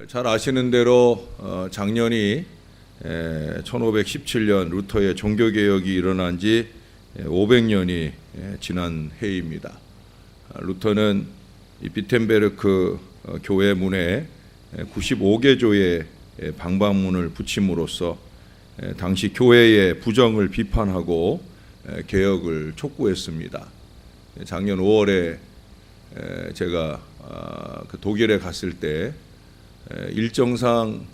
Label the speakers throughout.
Speaker 1: 잘 아시는 대로 작년이 1517년 루터의 종교개혁이 일어난 지 500년이 지난 해입니다. 루터는 이 비텐베르크 교회 문에 95개조의 방방문을 붙임으로써 당시 교회의 부정을 비판하고 개혁을 촉구했습니다. 작년 5월에 제가 독일에 갔을 때 일정상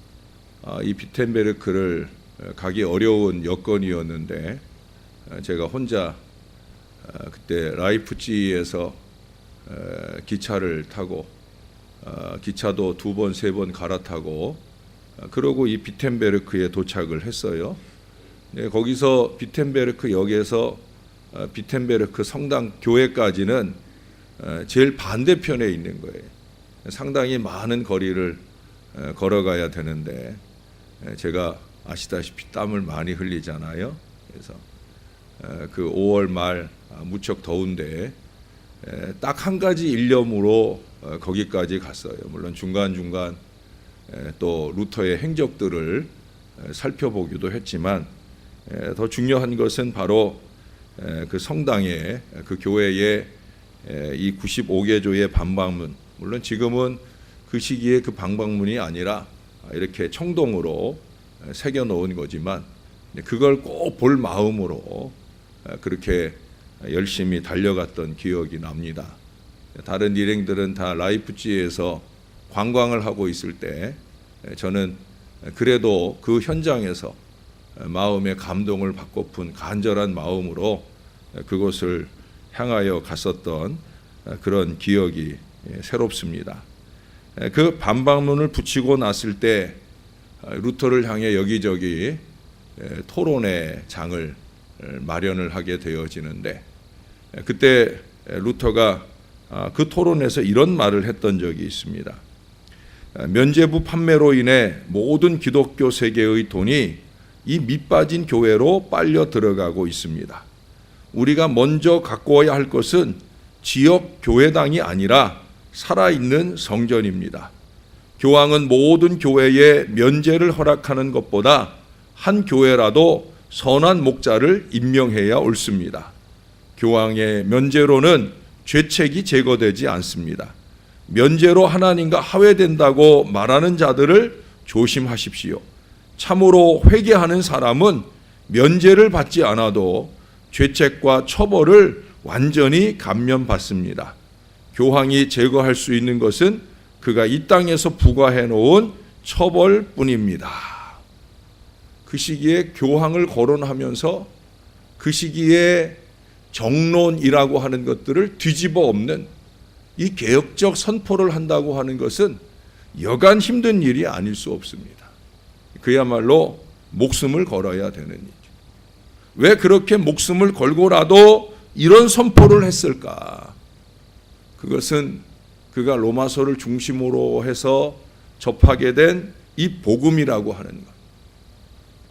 Speaker 1: 이 비텐베르크를 가기 어려운 여건이었는데 제가 혼자 그때 라이프치히에서 기차를 타고 기차도 2번, 3번 갈아타고 그러고 이 비텐베르크에 도착을 했어요. 거기서 비텐베르크 역에서 비텐베르크 성당 교회까지는 제일 반대편에 있는 거예요. 상당히 많은 거리를 걸어가야 되는데 제가 아시다시피 땀을 많이 흘리잖아요. 그래서 그 5월 말 무척 더운데 딱 한 가지 일념으로 거기까지 갔어요. 물론 중간중간 또 루터의 행적들을 살펴보기도 했지만 더 중요한 것은 바로 그 성당의 그 교회의 이 95개조의 방방문, 물론 지금은 그 시기에 그 방방문이 아니라 이렇게 청동으로 새겨 놓은 거지만 그걸 꼭 볼 마음으로 그렇게 열심히 달려갔던 기억이 납니다. 다른 일행들은 다 라이프치히에서 관광을 하고 있을 때 저는 그래도 그 현장에서 마음의 감동을 받고픈 간절한 마음으로 그곳을 향하여 갔었던 그런 기억이 새롭습니다. 그 반방문을 붙이고 났을 때 루터를 향해 여기저기 토론의 장을 마련을 하게 되어지는데 그때 루터가 그 토론에서 이런 말을 했던 적이 있습니다. 면죄부 판매로 인해 모든 기독교 세계의 돈이 이 밑빠진 교회로 빨려 들어가고 있습니다. 우리가 먼저 가꾸어야 할 것은 지역 교회당이 아니라 살아있는 성전입니다. 교황은 모든 교회에 면제를 허락하는 것보다 한 교회라도 선한 목자를 임명해야 옳습니다. 교황의 면제로는 죄책이 제거되지 않습니다. 면제로 하나님과 화해된다고 말하는 자들을 조심하십시오. 참으로 회개하는 사람은 면제를 받지 않아도 죄책과 처벌을 완전히 감면받습니다. 교황이 제거할 수 있는 것은 그가 이 땅에서 부과해 놓은 처벌뿐입니다. 그 시기에 교황을 거론하면서 그 시기에 정론이라고 하는 것들을 뒤집어 엎는 이 개혁적 선포를 한다고 하는 것은 여간 힘든 일이 아닐 수 없습니다. 그야말로 목숨을 걸어야 되는 일이죠. 왜 그렇게 목숨을 걸고라도 이런 선포를 했을까? 그것은 그가 로마서를 중심으로 해서 접하게 된 이 복음이라고 하는 것.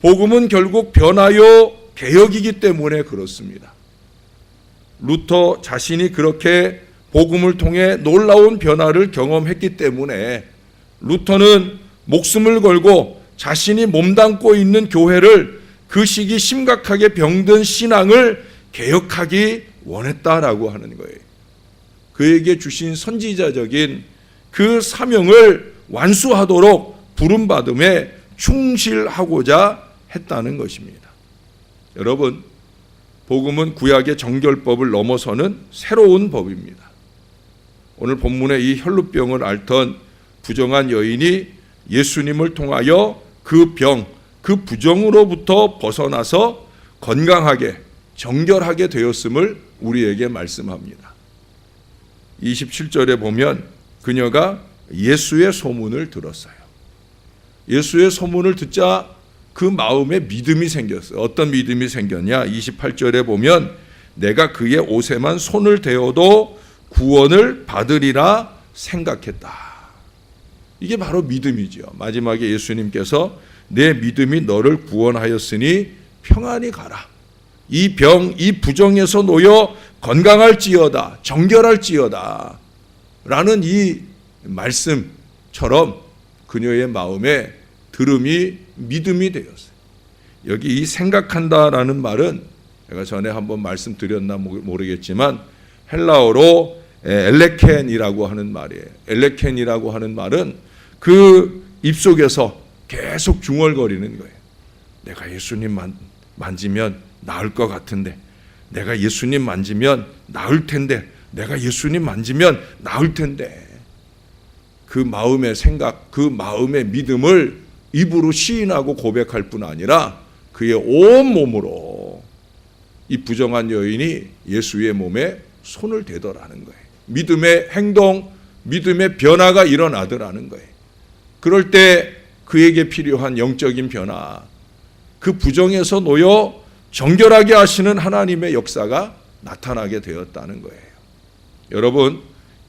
Speaker 1: 복음은 결국 변화요 개혁이기 때문에 그렇습니다. 루터 자신이 그렇게 복음을 통해 놀라운 변화를 경험했기 때문에 루터는 목숨을 걸고 자신이 몸담고 있는 교회를 그 시기 심각하게 병든 신앙을 개혁하기 원했다라고 하는 거예요. 그에게 주신 선지자적인 그 사명을 완수하도록 부름받음에 충실하고자 했다는 것입니다. 여러분, 복음은 구약의 정결법을 넘어서는 새로운 법입니다. 오늘 본문의 이 혈루병을 앓던 부정한 여인이 예수님을 통하여 그 병, 그 부정으로부터 벗어나서 건강하게 정결하게 되었음을 우리에게 말씀합니다. 27절에 보면 그녀가 예수의 소문을 들었어요. 예수의 소문을 듣자 그 마음에 믿음이 생겼어요. 어떤 믿음이 생겼냐? 28절에 보면 내가 그의 옷에만 손을 대어도 구원을 받으리라 생각했다. 이게 바로 믿음이죠. 마지막에 예수님께서 내 믿음이 너를 구원하였으니 평안히 가라. 이 병, 이 부정에서 놓여 건강할지어다, 정결할지어다 라는 이 말씀처럼 그녀의 마음에 들음이 믿음이 되었어요. 여기 이 생각한다라는 말은 제가 전에 한번 말씀드렸나 모르겠지만 헬라어로 엘레켄이라고 하는 말이에요. 엘레켄이라고 하는 말은 그 입속에서 계속 중얼거리는 거예요. 내가 예수님 만지면 나을 것 같은데, 내가 예수님 만지면 나을 텐데, 내가 예수님 만지면 나을 텐데. 그 마음의 생각, 그 마음의 믿음을 입으로 시인하고 고백할 뿐 아니라 그의 온 몸으로 이 부정한 여인이 예수의 몸에 손을 대더라는 거예요. 믿음의 행동, 믿음의 변화가 일어나더라는 거예요. 그럴 때 그에게 필요한 영적인 변화, 그 부정에서 놓여 정결하게 하시는 하나님의 역사가 나타나게 되었다는 거예요. 여러분,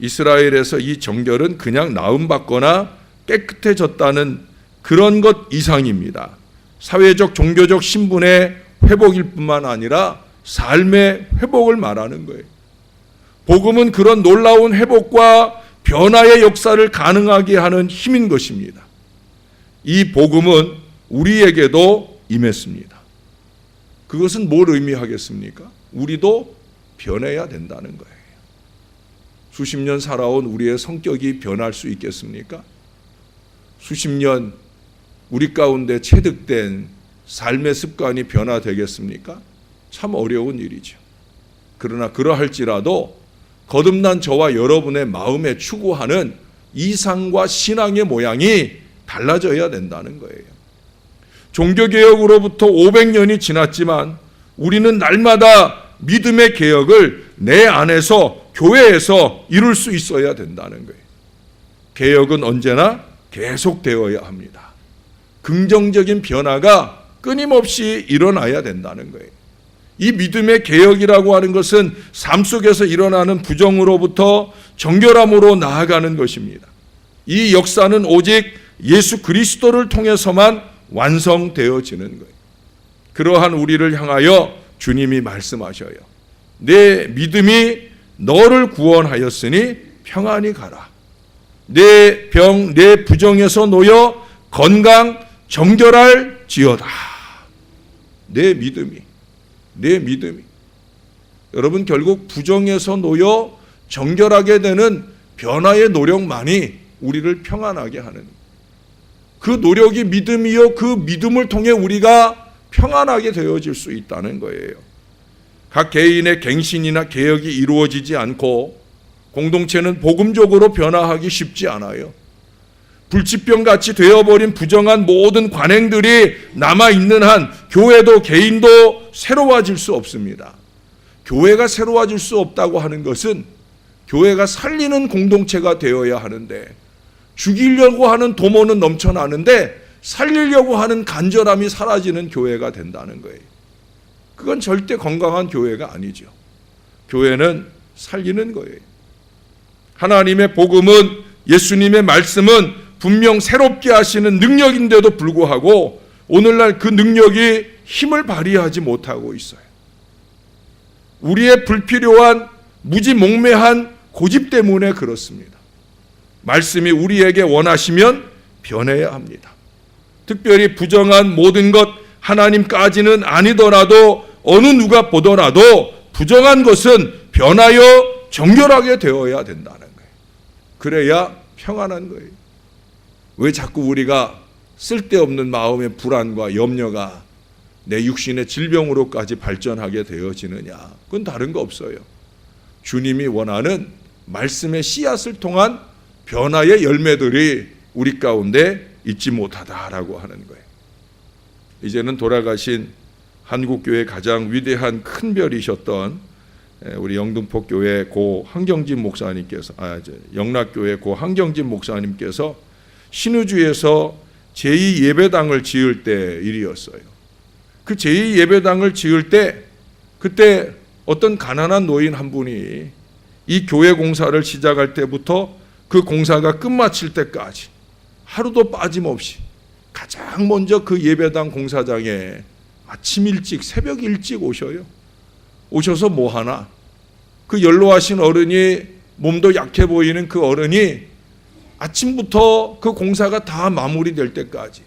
Speaker 1: 이스라엘에서 이 정결은 그냥 나음받거나 깨끗해졌다는 그런 것 이상입니다. 사회적, 종교적 신분의 회복일 뿐만 아니라 삶의 회복을 말하는 거예요. 복음은 그런 놀라운 회복과 변화의 역사를 가능하게 하는 힘인 것입니다. 이 복음은 우리에게도 임했습니다. 그것은 뭘 의미하겠습니까? 우리도 변해야 된다는 거예요. 수십 년 살아온 우리의 성격이 변할 수 있겠습니까? 수십 년 우리 가운데 체득된 삶의 습관이 변화되겠습니까? 참 어려운 일이죠. 그러나 그러할지라도 거듭난 저와 여러분의 마음에 추구하는 이상과 신앙의 모양이 달라져야 된다는 거예요. 종교개혁으로부터 500년이 지났지만 우리는 날마다 믿음의 개혁을 내 안에서, 교회에서 이룰 수 있어야 된다는 거예요. 개혁은 언제나 계속되어야 합니다. 긍정적인 변화가 끊임없이 일어나야 된다는 거예요. 이 믿음의 개혁이라고 하는 것은 삶 속에서 일어나는 부정으로부터 정결함으로 나아가는 것입니다. 이 역사는 오직 예수 그리스도를 통해서만 완성되어지는 거예요. 그러한 우리를 향하여 주님이 말씀하셔요. 내 믿음이 너를 구원하였으니 평안히 가라. 내 병, 내 부정에서 놓여 건강, 정결할지어다. 내 믿음이. 여러분, 결국 부정에서 놓여 정결하게 되는 변화의 노력만이 우리를 평안하게 하는, 그 노력이 믿음이요, 그 믿음을 통해 우리가 평안하게 되어질 수 있다는 거예요. 각 개인의 갱신이나 개혁이 이루어지지 않고 공동체는 복음적으로 변화하기 쉽지 않아요. 불치병같이 되어버린 부정한 모든 관행들이 남아있는 한 교회도 개인도 새로워질 수 없습니다. 교회가 새로워질 수 없다고 하는 것은 교회가 살리는 공동체가 되어야 하는데, 죽이려고 하는 도모는 넘쳐나는데 살리려고 하는 간절함이 사라지는 교회가 된다는 거예요. 그건 절대 건강한 교회가 아니죠. 교회는 살리는 거예요. 하나님의 복음은, 예수님의 말씀은 분명 새롭게 하시는 능력인데도 불구하고 오늘날 그 능력이 힘을 발휘하지 못하고 있어요. 우리의 불필요한 무지몽매한 고집 때문에 그렇습니다. 말씀이 우리에게 원하시면 변해야 합니다. 특별히 부정한 모든 것, 하나님까지는 아니더라도 어느 누가 보더라도 부정한 것은 변하여 정결하게 되어야 된다는 거예요. 그래야 평안한 거예요. 왜 자꾸 우리가 쓸데없는 마음의 불안과 염려가 내 육신의 질병으로까지 발전하게 되어지느냐? 그건 다른 거 없어요. 주님이 원하는 말씀의 씨앗을 통한 변화의 열매들이 우리 가운데 있지 못하다라고 하는 거예요. 이제는 돌아가신 한국교회 가장 위대한 큰 별이셨던 우리 영등포교회 고 한경진 목사님께서, 영락교회 고 한경진 목사님께서 신의주에서 제2 예배당을 지을 때 일이었어요. 그 제2 예배당을 지을 때 그때 어떤 가난한 노인 한 분이 이 교회 공사를 시작할 때부터 그 공사가 끝마칠 때까지 하루도 빠짐없이 가장 먼저 그 예배당 공사장에 아침 일찍, 새벽 일찍 오셔요. 오셔서 뭐 하나? 그 연로하신 어른이, 몸도 약해 보이는 그 어른이 아침부터 그 공사가 다 마무리될 때까지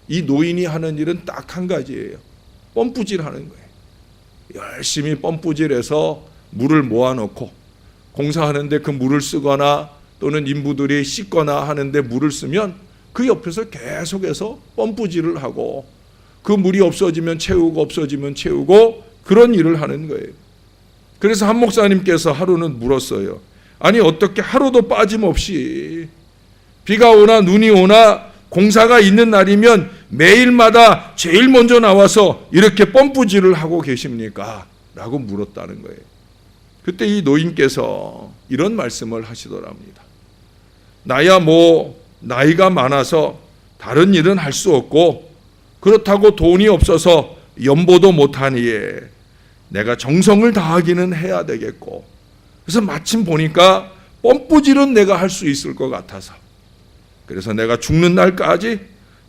Speaker 1: 이 노인이 하는 일은 딱 한 가지예요. 펌프질 하는 거예요. 열심히 펌프질해서 물을 모아놓고 공사하는데 그 물을 쓰거나 또는 인부들이 씻거나 하는데 물을 쓰면 그 옆에서 계속해서 펌프질을 하고 그 물이 없어지면 채우고 없어지면 채우고 그런 일을 하는 거예요. 그래서 한 목사님께서 하루는 물었어요. 아니 어떻게 하루도 빠짐없이 비가 오나 눈이 오나 공사가 있는 날이면 매일마다 제일 먼저 나와서 이렇게 펌프질을 하고 계십니까? 라고 물었다는 거예요. 그때 이 노인께서 이런 말씀을 하시더랍니다. 나야 나이가 많아서 다른 일은 할 수 없고 그렇다고 돈이 없어서 연보도 못하니에 내가 정성을 다하기는 해야 되겠고 그래서 마침 보니까 펌프질은 내가 할 수 있을 것 같아서 그래서 내가 죽는 날까지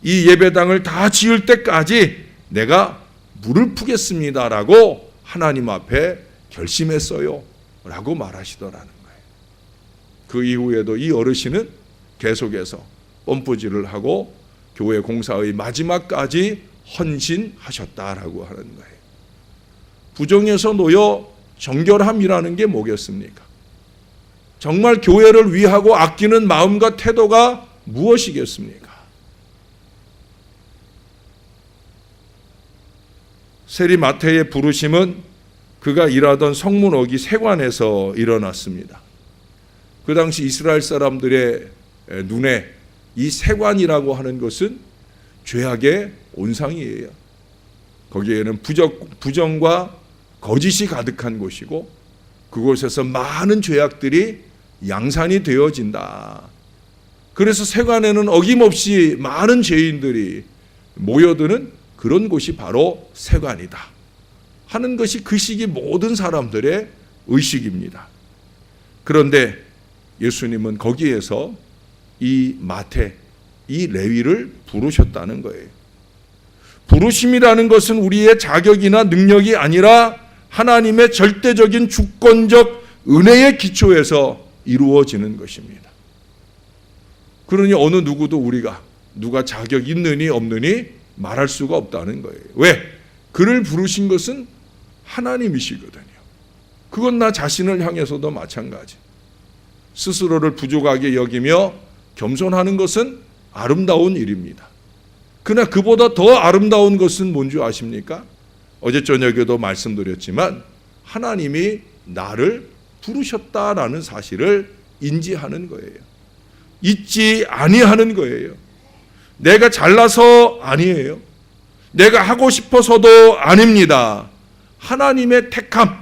Speaker 1: 이 예배당을 다 지을 때까지 내가 물을 푸겠습니다라고 하나님 앞에 결심했어요 라고 말하시더라는 거예요. 그 이후에도 이 어르신은 계속해서 펌프질을 하고 교회 공사의 마지막까지 헌신하셨다라고 하는 거예요. 부정에서 놓여 정결함이라는 게 뭐겠습니까? 정말 교회를 위하고 아끼는 마음과 태도가 무엇이겠습니까? 세리 마태의 부르심은 그가 일하던 성문어기 세관에서 일어났습니다. 그 당시 이스라엘 사람들의 눈에 이 세관이라고 하는 것은 죄악의 온상이에요. 거기에는 부정과 거짓이 가득한 곳이고 그곳에서 많은 죄악들이 양산이 되어진다. 그래서 세관에는 어김없이 많은 죄인들이 모여드는 그런 곳이 바로 세관이다 하는 것이 그 시기 모든 사람들의 의식입니다. 그런데 예수님은 거기에서 이 마태, 이 레위를 부르셨다는 거예요. 부르심이라는 것은 우리의 자격이나 능력이 아니라 하나님의 절대적인 주권적 은혜의 기초에서 이루어지는 것입니다. 그러니 어느 누구도 우리가 누가 자격 있느니 없느니 말할 수가 없다는 거예요. 왜? 그를 부르신 것은 하나님이시거든요. 그건 나 자신을 향해서도 마찬가지. 스스로를 부족하게 여기며 겸손하는 것은 아름다운 일입니다. 그러나 그보다 더 아름다운 것은 뭔지 아십니까? 어제 저녁에도 말씀드렸지만 하나님이 나를 부르셨다라는 사실을 인지하는 거예요. 잊지 아니하는 거예요. 내가 잘나서 아니에요. 내가 하고 싶어서도 아닙니다. 하나님의 택함,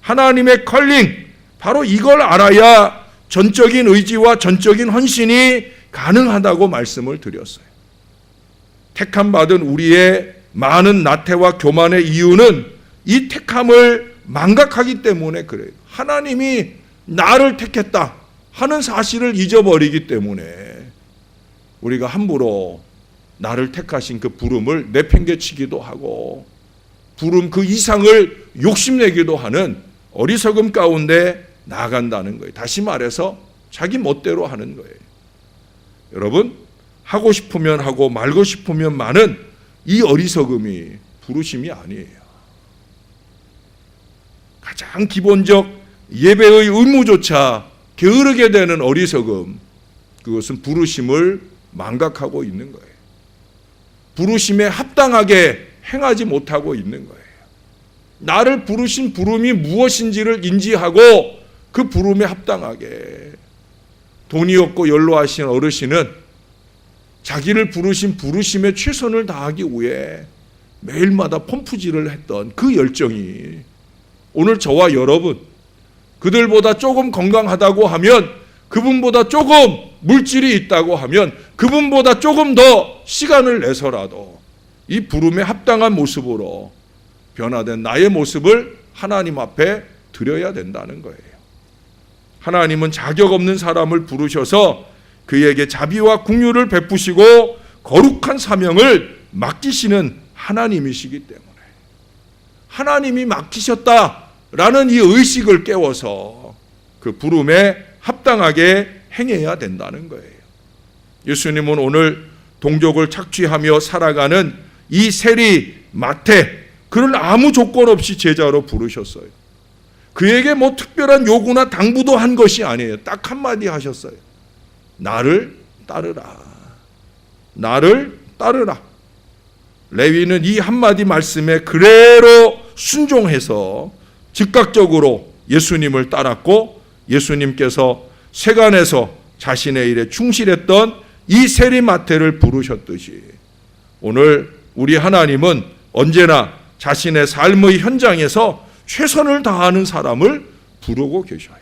Speaker 1: 하나님의 컬링, 바로 이걸 알아야 전적인 의지와 전적인 헌신이 가능하다고 말씀을 드렸어요. 택함 받은 우리의 많은 나태와 교만의 이유는 이 택함을 망각하기 때문에 그래요. 하나님이 나를 택했다 하는 사실을 잊어버리기 때문에 우리가 함부로 나를 택하신 그 부름을 내팽개치기도 하고 부름 그 이상을 욕심내기도 하는 어리석음 가운데 나아간다는 거예요. 다시 말해서 자기 멋대로 하는 거예요. 여러분, 하고 싶으면 하고 말고 싶으면 마는 이 어리석음이 부르심이 아니에요. 가장 기본적 예배의 의무조차 게으르게 되는 어리석음, 그것은 부르심을 망각하고 있는 거예요. 부르심에 합당하게 행하지 못하고 있는 거예요. 나를 부르신 부름이 무엇인지를 인지하고 그 부름에 합당하게. 돈이 없고 연로하신 어르신은 자기를 부르신 부르심에 최선을 다하기 위해 매일마다 펌프질을 했던 그 열정이 오늘 저와 여러분, 그들보다 조금 건강하다고 하면, 그분보다 조금 물질이 있다고 하면, 그분보다 조금 더 시간을 내서라도 이 부름에 합당한 모습으로 변화된 나의 모습을 하나님 앞에 드려야 된다는 거예요. 하나님은 자격 없는 사람을 부르셔서 그에게 자비와 긍휼을 베푸시고 거룩한 사명을 맡기시는 하나님이시기 때문에 하나님이 맡기셨다라는 이 의식을 깨워서 그 부름에 합당하게 행해야 된다는 거예요. 예수님은 오늘 동족을 착취하며 살아가는 이 세리 마태, 그를 아무 조건 없이 제자로 부르셨어요. 그에게 뭐 특별한 요구나 당부도 한 것이 아니에요. 딱 한마디 하셨어요. 나를 따르라. 나를 따르라. 레위는 이 한마디 말씀에 그대로 순종해서 즉각적으로 예수님을 따랐고, 예수님께서 세간에서 자신의 일에 충실했던 이 세리 마태를 부르셨듯이 오늘 우리 하나님은 언제나 자신의 삶의 현장에서 최선을 다하는 사람을 부르고 계셔요.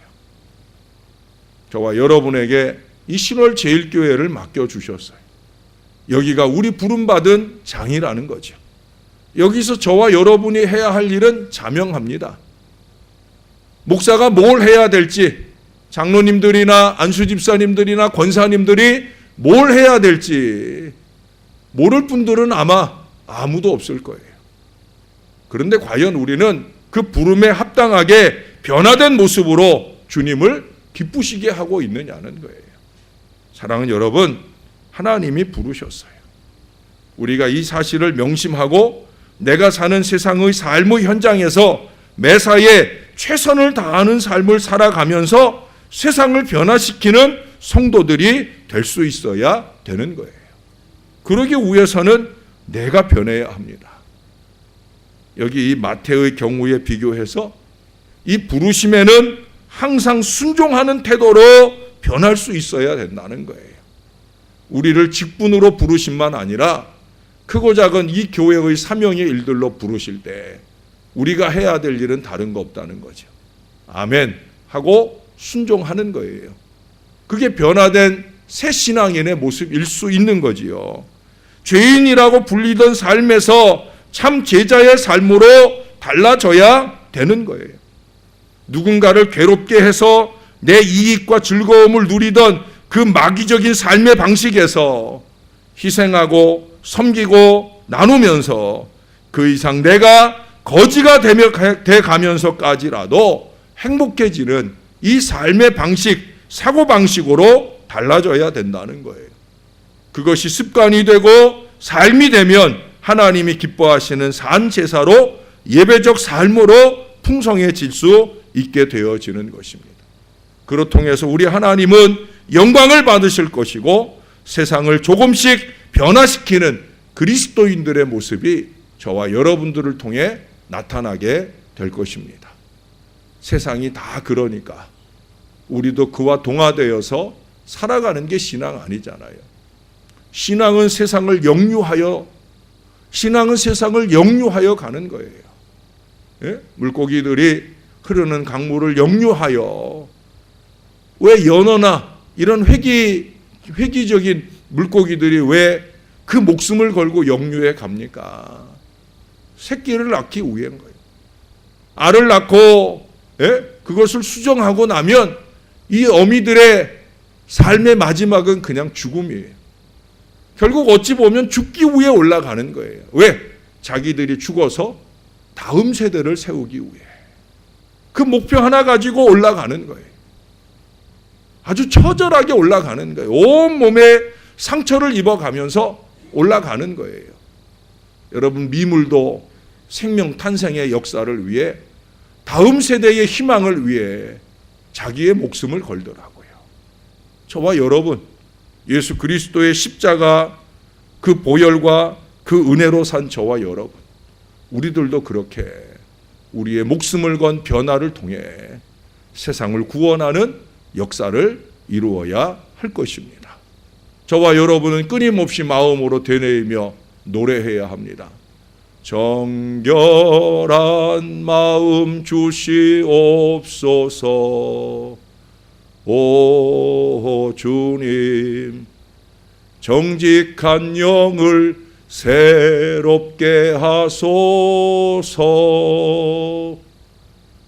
Speaker 1: 저와 여러분에게 이 신월 제일교회를 맡겨주셨어요. 여기가 우리 부름받은 장이라는 거죠. 여기서 저와 여러분이 해야 할 일은 자명합니다. 목사가 뭘 해야 될지, 장로님들이나 안수집사님들이나 권사님들이 뭘 해야 될지 모를 분들은 아마 아무도 없을 거예요. 그런데 과연 우리는 그 부름에 합당하게 변화된 모습으로 주님을 기쁘시게 하고 있느냐는 거예요. 사랑하는 여러분, 하나님이 부르셨어요. 우리가 이 사실을 명심하고 내가 사는 세상의 삶의 현장에서 매사에 최선을 다하는 삶을 살아가면서 세상을 변화시키는 성도들이 될 수 있어야 되는 거예요. 그러기 위해서는 내가 변해야 합니다. 여기 이 마태의 경우에 비교해서 이 부르심에는 항상 순종하는 태도로 변할 수 있어야 된다는 거예요. 우리를 직분으로 부르심만 아니라 크고 작은 이 교회의 사명의 일들로 부르실 때 우리가 해야 될 일은 다른 거 없다는 거죠. 아멘 하고 순종하는 거예요. 그게 변화된 새 신앙인의 모습일 수 있는 거지요. 죄인이라고 불리던 삶에서 참 제자의 삶으로 달라져야 되는 거예요. 누군가를 괴롭게 해서 내 이익과 즐거움을 누리던 그 마귀적인 삶의 방식에서 희생하고 섬기고 나누면서 그 이상 내가 거지가 돼 가면서까지라도 행복해지는 이 삶의 방식, 사고방식으로 달라져야 된다는 거예요. 그것이 습관이 되고 삶이 되면 하나님이 기뻐하시는 산 제사로 예배적 삶으로 풍성해질 수 있게 되어지는 것입니다. 그로 통해서 우리 하나님은 영광을 받으실 것이고 세상을 조금씩 변화시키는 그리스도인들의 모습이 저와 여러분들을 통해 나타나게 될 것입니다. 세상이 다 그러니까 우리도 그와 동화되어서 살아가는 게 신앙 아니잖아요. 신앙은 세상을 역류하여 가는 거예요. 예? 물고기들이 흐르는 강물을 역류하여, 왜 연어나 이런 회기적인 물고기들이 왜 그 목숨을 걸고 역류해 갑니까? 새끼를 낳기 위한 거예요. 알을 낳고 그것을 수정하고 나면 이 어미들의 삶의 마지막은 그냥 죽음이에요. 결국 어찌 보면 죽기 위해 올라가는 거예요. 왜? 자기들이 죽어서 다음 세대를 세우기 위해. 그 목표 하나 가지고 올라가는 거예요. 아주 처절하게 올라가는 거예요. 온 몸에 상처를 입어가면서 올라가는 거예요. 여러분, 미물도 생명 탄생의 역사를 위해, 다음 세대의 희망을 위해 자기의 목숨을 걸더라고요. 저와 여러분, 예수 그리스도의 십자가 그 보혈과 그 은혜로 산 저와 여러분, 우리들도 그렇게 우리의 목숨을 건 변화를 통해 세상을 구원하는 역사를 이루어야 할 것입니다. 저와 여러분은 끊임없이 마음으로 되뇌이며 노래해야 합니다. 정결한 마음 주시옵소서. 오 주님, 정직한 영을 새롭게 하소서.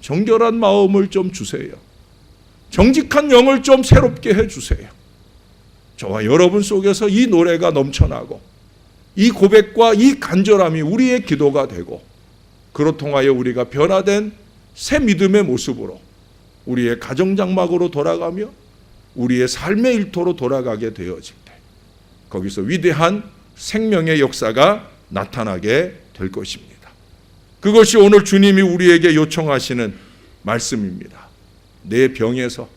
Speaker 1: 정결한 마음을 좀 주세요. 정직한 영을 좀 새롭게 해주세요. 저와 여러분 속에서 이 노래가 넘쳐나고 이 고백과 이 간절함이 우리의 기도가 되고, 그로 통하여 우리가 변화된 새 믿음의 모습으로 우리의 가정장막으로 돌아가며 우리의 삶의 일터로 돌아가게 되어질 때 거기서 위대한 생명의 역사가 나타나게 될 것입니다. 그것이 오늘 주님이 우리에게 요청하시는 말씀입니다. 내 병에서,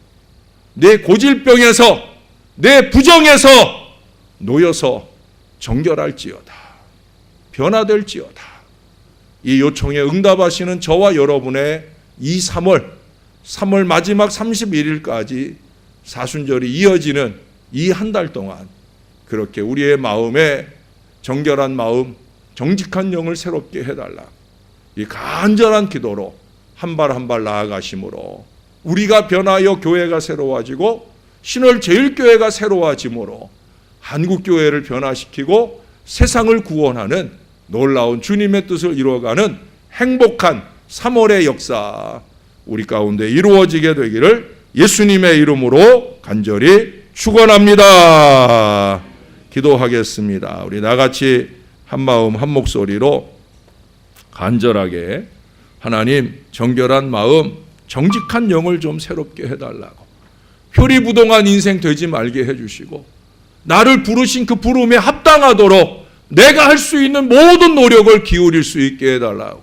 Speaker 1: 내 고질병에서, 내 부정에서 놓여서 정결할지어다, 변화될지어다. 이 요청에 응답하시는 저와 여러분의 이 3월 마지막 31일까지 사순절이 이어지는 이 한 달 동안 그렇게 우리의 마음에 정결한 마음, 정직한 영을 새롭게 해달라. 이 간절한 기도로 한 발 한 발 나아가심으로 우리가 변하여 교회가 새로워지고 신월제일교회가 새로워짐으로 한국교회를 변화시키고 세상을 구원하는 놀라운 주님의 뜻을 이루어가는 행복한 3월의 역사 우리 가운데 이루어지게 되기를 예수님의 이름으로 간절히 축원합니다. 기도하겠습니다. 우리 나같이 한 마음 한 목소리로 간절하게 하나님 정결한 마음 정직한 영을 좀 새롭게 해달라고, 표리부동한 인생 되지 말게 해주시고 나를 부르신 그 부름에 합당하도록 내가 할 수 있는 모든 노력을 기울일 수 있게 해달라고,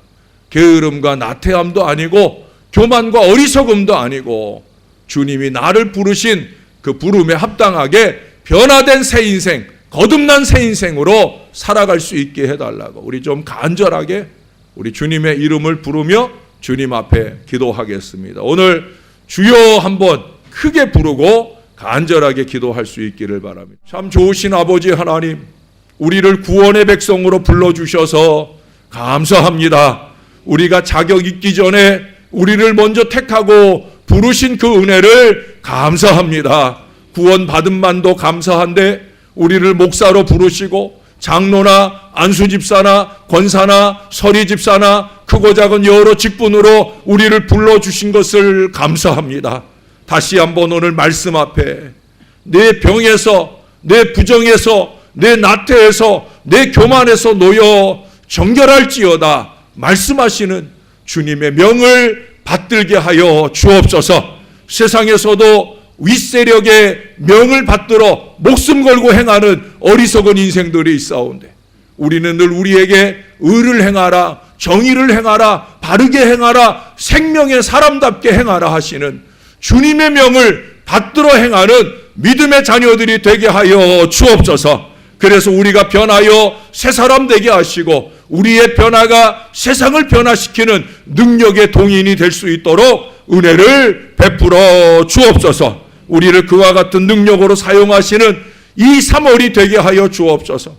Speaker 1: 게으름과 나태함도 아니고 교만과 어리석음도 아니고 주님이 나를 부르신 그 부름에 합당하게 변화된 새 인생, 거듭난 새 인생으로 살아갈 수 있게 해달라고 우리 좀 간절하게 우리 주님의 이름을 부르며 주님 앞에 기도하겠습니다. 오늘 주여 한번 크게 부르고 간절하게 기도할 수 있기를 바랍니다. 참 좋으신 아버지 하나님, 우리를 구원의 백성으로 불러주셔서 감사합니다. 우리가 자격 있기 전에 우리를 먼저 택하고 부르신 그 은혜를 감사합니다. 구원받은 만도 감사한데 우리를 목사로 부르시고 장로나 안수집사나 권사나 서리집사나 크고 작은 여러 직분으로 우리를 불러주신 것을 감사합니다. 다시 한번 오늘 말씀 앞에 내 병에서, 내 부정에서, 내 나태에서, 내 교만에서 놓여 정결할지어다 말씀하시는 주님의 명을 받들게 하여 주옵소서. 세상에서도 윗세력의 명을 받들어 목숨 걸고 행하는 어리석은 인생들이 있사온데 우리는 늘 우리에게 의를 행하라, 정의를 행하라, 바르게 행하라, 생명의 사람답게 행하라 하시는 주님의 명을 받들어 행하는 믿음의 자녀들이 되게 하여 주옵소서. 그래서 우리가 변하여 새 사람 되게 하시고 우리의 변화가 세상을 변화시키는 능력의 동인이 될 수 있도록 은혜를 베풀어 주옵소서. 우리를 그와 같은 능력으로 사용하시는 이 3월이 되게 하여 주옵소서.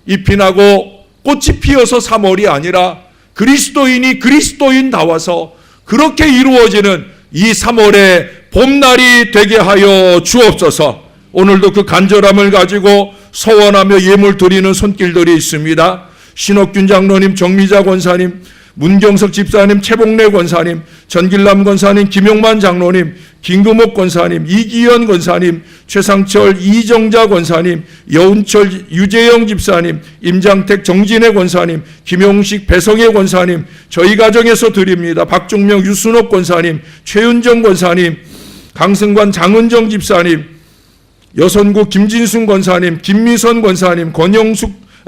Speaker 1: 잎이 나고 꽃이 피어서 3월이 아니라 그리스도인이 그리스도인다워서 그렇게 이루어지는 이 3월의 봄날이 되게 하여 주옵소서. 오늘도 그 간절함을 가지고 서원하며 예물 드리는 손길들이 있습니다. 신옥균 장로님, 정미자 권사님, 문경석 집사님, 최복래 권사님, 전길남 권사님, 김용만 장로님, 김금옥 권사님, 이기현 권사님, 최상철, 이정자 권사님, 여운철, 유재영 집사님, 임장택, 정진혜 권사님, 김용식, 배성혜 권사님, 저희 가정에서 드립니다. 박종명, 유순옥 권사님, 최윤정 권사님, 강승관, 장은정 집사님, 여선구, 김진순 권사님, 김미선 권사님,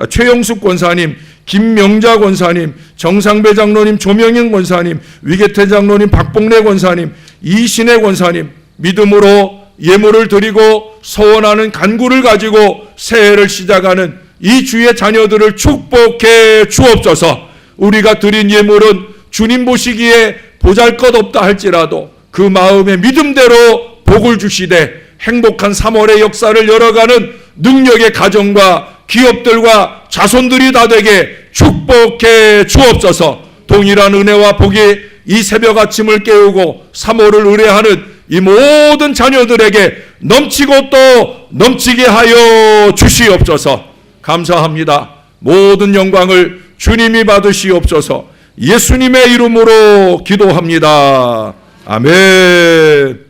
Speaker 1: 최영숙 권사님, 김명자 권사님, 정상배 장로님, 조명현 권사님, 위계태 장로님, 박봉래 권사님, 이신혜 권사님, 믿음으로 예물을 드리고 서원하는 간구를 가지고 새해를 시작하는 이 주의 자녀들을 축복해 주옵소서. 우리가 드린 예물은 주님 보시기에 보잘것없다 할지라도 그 마음의 믿음대로 복을 주시되 행복한 3월의 역사를 열어가는 능력의 가정과 기업들과 자손들이 다 되게 축복해 주옵소서. 동일한 은혜와 복이 이 새벽 아침을 깨우고 3월을 의뢰하는 이 모든 자녀들에게 넘치고 또 넘치게 하여 주시옵소서. 감사합니다. 모든 영광을 주님이 받으시옵소서. 예수님의 이름으로 기도합니다. 아멘.